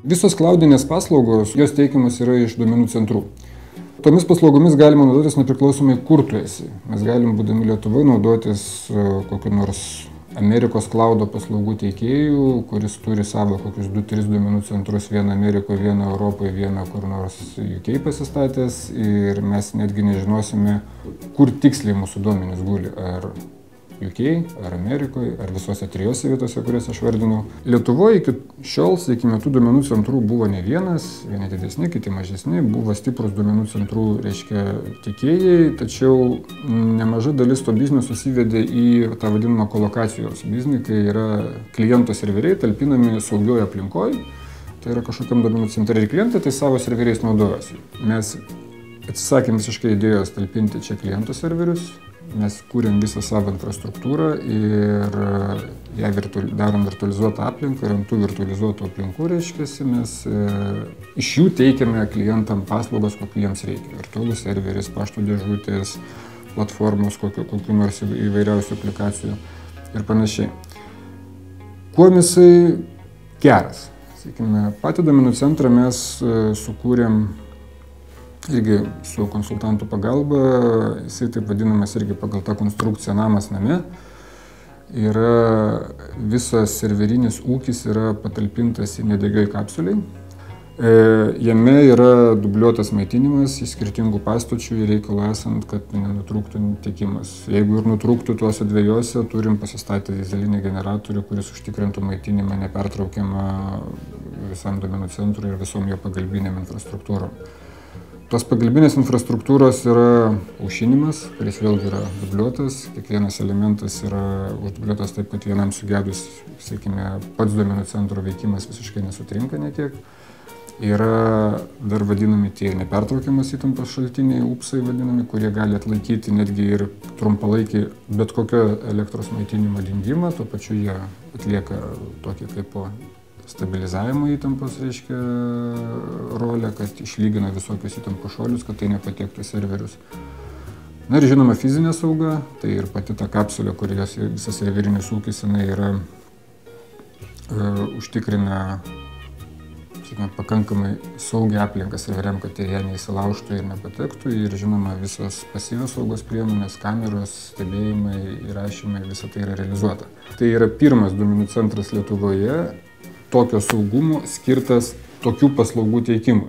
Visos cloudinės paslaugos, jos teikiamas yra iš duomenų centrų. Tomis paslaugomis galima naudotis nepriklausomai, kur tu esi. Mes galim, būdami Lietuvoje, naudotis kokiu nors Amerikos cloudo paslaugų teikėjų, kuris turi savo kokius 2-3 duomenų centrus, vieną Amerikoje, vieną Europoje, vieną kur nors UK pasistatęs, ir mes netgi nežinosime, kur tiksliai mūsų duomenys guli, ar UK, ar Amerikoje, ar visose 3 vietose, kurias aš vardinau. Lietuvoje iki šiol, sakykime, tų duomenų centrų buvo ne vienas, vieni didesni, kiti mažesni, buvo stiprus duomenų centrų, reiškia, tiekėjai, tačiau nemaža dalis to biznio susivedė į tą vadinamą kolokacijos biznį, kai yra kliento serveriai talpinami saugioje aplinkoje, tai yra kažkokiam duomenų centre, ir klientai tai savo serveriais naudojasi. Mes atsisakėm visiškai idėjos talpinti čia klientų serverius. Mes kūrėm visą savo infrastruktūrą ir ją darom virtualizuotą aplinką, ir ant tų virtualizuotų aplinkų, reiškiasi, mes iš jų teikiame klientam paslaugas, kokių jiems reikia. Virtualus serveris, pašto dėžutės, platformos, kokių nors įvairiausių aplikacijų ir panašiai. Kuom jisai geras? Sakykime, patį duomenų centrą mes sukūrėm irgi su konsultantų pagalba, jisai taip vadinamas irgi pagal tą konstrukciją namas name. Visas serverinis ūkis yra patalpintas į nedegioj kapsuliai. Jame yra dubliuotas maitinimas iš skirtingų pastočių ir reikalo esant, kad nenutrūktų tiekimas. Jeigu ir nutrūktų tuose dviejose, turim pasistatę dizelinį generatorių, kuris užtikrintų maitinimą nepertraukiamą visam duomenų centrui ir visom jo pagalbinėm infrastruktūrom. Tos pagalbinės infrastruktūros yra aušinimas, kuris vėlgi yra dubliuotas. Kiekvienas elementas yra uždubliuotas taip, kad vienam sugedus, sakykime, pats duomenų centro veikimas visiškai nesutrinka niekiek. Yra dar vadinami tie nepertraukiamas įtampos šaltiniai, upsai vadinami, kurie gali atlaikyti netgi ir trumpalaikį bet kokio elektros maitinimo dingimą. Tuo pačiu jie atlieka tokį kaip stabilizavimo įtampos, reiškia, rolę, kad išlygina visokius įtampos šuolius, kad tai nepatektų į serverius. Na ir žinoma fizinė sauga, tai ir pati ta kapsulė, kurios visas serverinis ūkis, jinai yra užtikrina, sakykime, pakankamai saugią aplinką serveriam, kad jie neįsilaužtų ir nepatektų. Ir žinoma, visos pasyvios saugos priemonės, kameros, stebėjimai, įrašymai, visa tai yra realizuota. Tai yra pirmas duomenų centras Lietuvoje tokio saugumo skirtas tokių paslaugų teikimui.